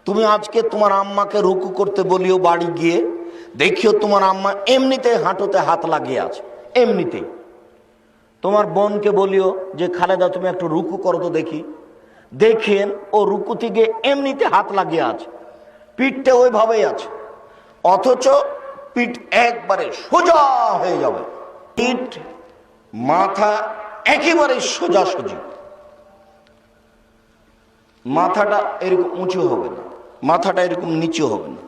তুমি আজকে তোমার আম্মাকে রুকু করতে বলিও, বাড়ি গিয়ে দেখিও তোমার আম্মা এমনিতে হাঁটুতে হাত লাগিয়ে আছে, এমনিতেই। তোমার বোনকে বলিও যে খালেদা তুমি একটু রুকু করো তো দেখি, দেখেন ও রুকু থেকে এমনিতে হাত লাগিয়ে আছে, পিঠটা ওইভাবেই আছে, অথচ পিঠ একবারে সোজা হয়ে যাবে, পিঠ মাথা একেবারে সোজাসুজি, মাথাটা এরকম উঁচু হবে না, মাথাটা এরকম নিচু হবে না,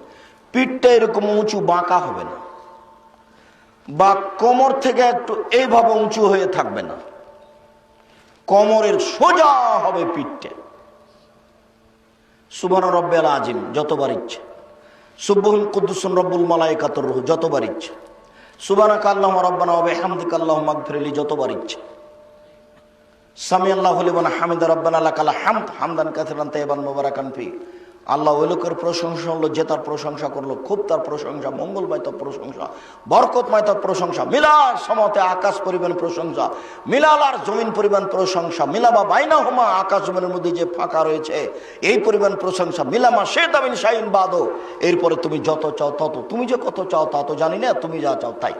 পিঠটা এরকম উঁচু বাঁকা হবে না, বা কোমর থেকে একটু এইভাবে উঁচু হয়ে থাকবে না, কোমরের সোজা হবে পিঠটা। সুবহান রব্বিল আযীম যতবার ইচ্ছে, সুবহুল কুদ্দুসুন রব্বুল মালায়েকাতুর রূহ যতবার ইচ্ছে, সুবহানাকা আল্লাহুম্মা রাব্বানা ওয়া বিহামদিকা আল্লাহুম্মা ইগফিরলি যতবার ইচ্ছে, সামি আল্লাহু লিমান হামিদা রাব্বানা লাকাল হামদ হামদান কাসিরান তাইয়িবান মুবারাকান ফি। আল্লাহ ওই লোকের প্রশংসা হলো যে তার প্রশংসা করলো, খুব তার প্রশংসা, মঙ্গলময় তার প্রশংসা, বরকতময় তার প্রশংসা, মিলার সমতে আকাশ পরিমাণ প্রশংসা, মিলাল আর জমিন পরিমাণ প্রশংসা, মিলাবা বাইনাহুমা আকাশ জমিনের মধ্যে যে ফাঁকা রয়েছে এই পরিমাণ প্রশংসা, মিলামা শিতা মিন শাইইন বাদু। এরপরে তুমি যত চাও তত, তুমি যে কত চাও তা তো জানি না, তুমি যা চাও তাই।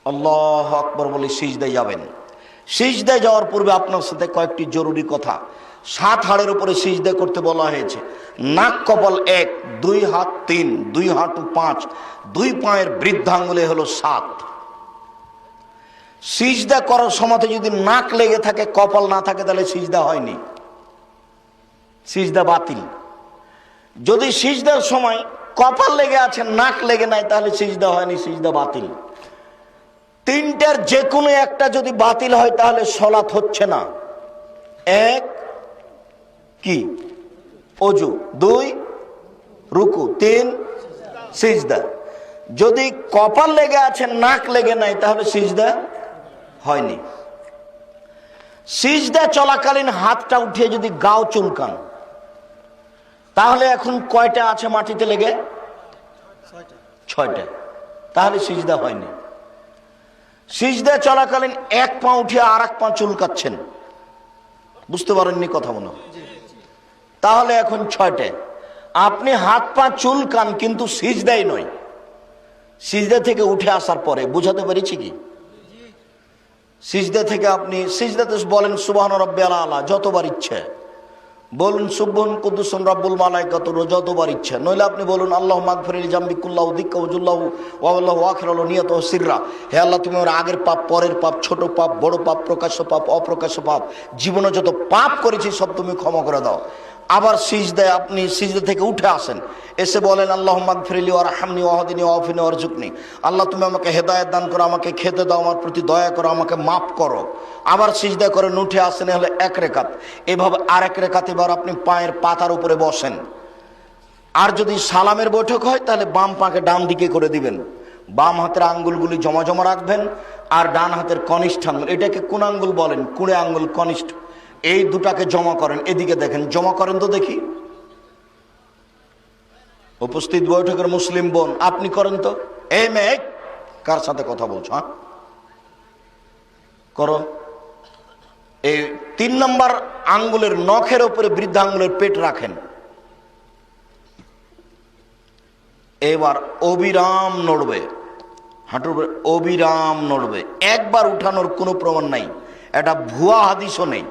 আল্লাহু আকবার বলে সিজদায় যাবেন। সিজদায় যাওয়ার পূর্বে আপনার সাথে কয়েকটি জরুরি কথা। 7 হাড়ের উপরে সিজদা করতে বলা হয়েছে। নাক কপাল 1, 2 হাত 3, 2 হাঁটু 5, 2 পায়ের বৃদ্ধাঙ্গুলে হলো 7। সিজদা করার সময় যদি নাক লেগে থাকে, কপাল না থাকে, তাহলে সিজদা হয়নি, সিজদা বাতিল। যদি সিজদার সময় কপাল লেগে আছে, নাক লেগে নাই, তাহলে সিজদা হয়নি, সিজদা বাতিল। 3টার যে কোনো একটা যদি বাতিল হয় তাহলে সালাত হচ্ছে না। 1 কি? ওযু, 2 রুকু, 3 সিজদা। যদি কপাল লেগে আছে, নাক লেগে নাই, তাহলে সিজদা হয়নি। সিজদা চলাকালীন হাতটা উঠিয়ে যদি গাও চুলকান, তাহলে এখন কয়টা আছে মাটিতে লেগে? 6টা, তাহলে সিজদা হয়নি। সিজদা চলাকালীন 1 পা উঠিয়ে আর 1 পা চুলকাচ্ছেন, বুঝতে পারেননি কথা মনে হয়, তাহলে এখন 6টে। আপনি হাত পা চুলকান কিন্তু সিজদাই নয়, সিজদা থেকে উঠে আসার পরে। বুঝাতে পেরেছি কি? সিজদা থেকে আপনি সিজদাতে বলেন সুবহান রাব্বিয়াল আলা যতবার ইচ্ছে, বলুন সুবহান কুদ্দুসুন রব্বুল মালায়েকাতুর যতবার ইচ্ছে, নইলে আপনি বলুন আল্লাহুম্মা আগফিরলি জামবি কুল্লাহু দিক্কাহু জুল্লাহু ওয়া আল্লাহু আখিরাহু নিয়াতুহু সিররা। হে আল্লাহ, তুমি আমার আগের পাপ, পরের পাপ, ছোট পাপ, বড় পাপ, প্রকাশ্য পাপ, অপ্রকাশ্য পাপ, জীবনে যত পাপ করেছি সব তুমি ক্ষমা করে দাও। আবার সিজদায় আপনি সিজদা থেকে উঠে আসেন, এসে বলেন আল্লাহুম্মা আগফিরলি ওয়ারহামনি ওয়াহদিনি ওয়াআফিনি ওয়ারজুকনি। আল্লাহ, তুমি আমাকে হেদায়েত দান করো, আমাকে খেতে দাও, আমার প্রতি দয়া করো, আমাকে মাফ করো। আবার সিজদা করে উঠে আসেন, হলে 1 রেকাত। এভাবে আর 1 রেকাত এবার আপনি পায়ের পাতার উপরে বসেন। আর যদি সালামের বৈঠক হয় তাহলে বাম পাকে ডান দিকে করে দিবেন, বাম হাতের আঙ্গুলগুলি জমা জমা রাখবেন, আর ডান হাতের কনিষ্ঠ আঙ্গুল, এটাকে কোন আঙ্গুল বলেন? কুড়ে আঙ্গুল কনিষ্ঠ, এই দুটাকে জমা করেন। এদিকে দেখেন, জমা করেন তো দেখি। উপস্থিত বৈঠকের মুসলিম বোন, আপনি করেন তো। এই মেয়ে, কার সাথে কথা বলছো? হ্যাঁ, করো। এই 3 নম্বর আঙ্গুলের নখের উপরে বৃদ্ধা আঙ্গুলের পেট রাখেন। এবার অবিরাম নড়বে, হাঁটুর উপরে অবিরাম নড়বে, একবার উঠানোর কোনো প্রমাণ নাই, এটা ভুয়া হাদিসও নেই।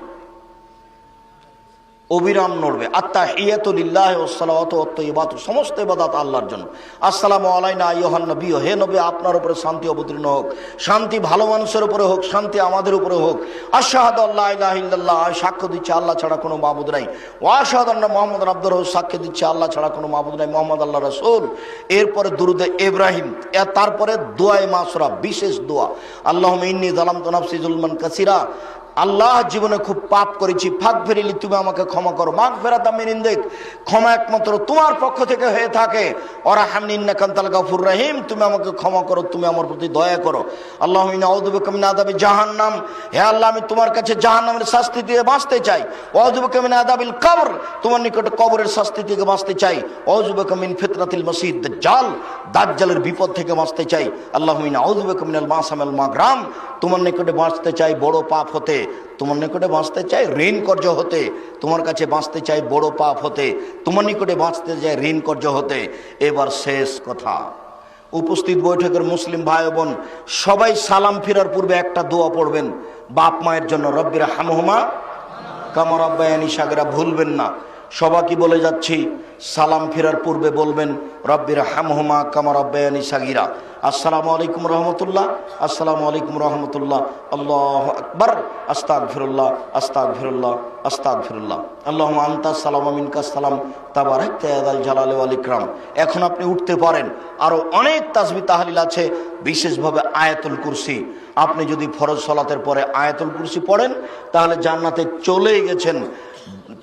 অবিরাম নড়বে। আত্তাহিয়াতু লিল্লাহি ওয়াস সালাওয়াতু ওয়াত তাইয়্যিবাতু, সমস্ত ইবাদত আল্লাহর জন্য। আসসালামু আলাইনা আইয়ুহান নবী, হে নবী আপনার উপরে শান্তি অবতীর্ণ হোক, শান্তি ভালো মানুষের উপরে হোক, শান্তি আমাদের উপরে হোক। আশহাদু আল্লা ইলাহা ইল্লাল্লাহ, সাক্ষ্য দিচ্ছি আল্লাহ ছাড়া কোনো মাবুদ নাই। ওয়া আশহাদু আন্না মুহাম্মাদুর রাসূলুহু, সাক্ষ্য দিচ্ছি আল্লাহ ছাড়া কোনো মাবুদ নাই, মুহাম্মদ আল্লাহর রাসূল। এরপরে দুরূদে ইব্রাহিম, তারপরে দোয়ায়ে মাসুরা, বিশেষ দোয়া। আল্লাহুম্মা ইন্নী যালামতু নাফসি যুলমান কাসীরা, আল্লাহ জীবনে খুব পাপ করেছি, ফাগফিরলি, তুমি আমাকে ক্ষমা করো। মাগফিরাতাম মিন ইনদিক, ক্ষমা একমাত্র তোমার পক্ষ থেকে হয়ে থাকে। ওয়ারহামনি ইন্নাকা আনতাল গাফুর রহিম, তুমি আমাকে ক্ষমা করো, তুমি আমার প্রতি দয়া করো। আল্লাহুম্মা ইন্নী আউযু বিকা মিন আযাবি জাহান্নাম, হে আল্লাহ আমি তোমার কাছে জাহান্নামের শাস্তি থেকে বাঁচতে চাই। ওয়া আউযু বিকা মিন আযাবিল কবর, তোমার নিকটে কবরের শাস্তি থেকে বাঁচতে চাই। ওয়া আউযু বিকা মিন ফিতনাতিল মাসিহ দাজ্জাল, দাজ্জালের বিপদ থেকে বাঁচতে চাই। আল্লাহুম্মা ইন্নী আউযু বিকা মিনাল মাসামিল মাগরাম, তোমার নিকটে বাঁচতে চাই বড় পাপ হতে। তোমার নিকটে বাঁচতে চাই ঋণ কর্য হতে, তোমার কাছে বাঁচতে চাই বড় পাপ হতে, তোমার নিকটে বাঁচতে চাই ঋণ কর্য হতে। এবার শেষ কথা, উপস্থিত বৈঠকের মুসলিম ভাই বোন সবাই সালাম ফেরার পূর্বে একটা দোয়া পড়বেন বাপ মায়ের জন্য, রব্বির হামহুমা কামা রাব্বায়ানি সাগীরা, ভুলবেন না। সবাইকে বলে যাচ্ছি, সালাম ফেরার পূর্বে বলবেন রব্বির হামহুমা কামা রাব্বায়ানি সাগীরা। আসসালামু আলাইকুম রহমতুল্লাহ, আসসালামু আলাইকুম রহমতুল্লাহ, আল্লাহু আকবার, আস্তাগফিরুল্লাহ, আস্তাগফিরুল্লাহ, আস্তাগফিরুল্লাহ, আল্লাহুম্মা আনতাস সালাম ওয়া মিনকাস সালাম তাবারাকতা ইয়া যাল জালালি ওয়াল ইকরাম। এখন আপনি উঠতে পারেন। আরো অনেক তাসবিহ তাহলিল আছে, বিশেষভাবে আয়াতুল কুরসি। আপনি যদি ফরজ সালাতের পরে আয়াতুল কুরসি পড়েন তাহলে জান্নাতে চলেই গেছেন।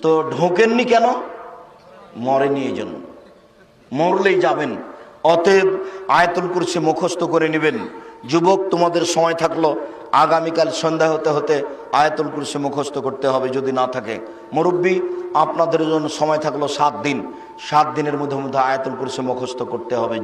তো ঢোকেননি কেন? মরেনি এই জন্য, মরলেই যাবেন। অতএব আয়াতুল কুরসি মুখস্থ করে নেবেন। যুবক, তোমাদের সময় থাকলো, আগামীকাল সন্ধ্যা হতে হতে আয়াতুল কুরসি মুখস্থ করতে হবে যদি না থাকে। মুরব্বী, আপনাদের জন্য সময় থাকলো 7 দিন, 7 দিনের মধ্যে আয়াতুল কুরসি মুখস্থ করতে হবে।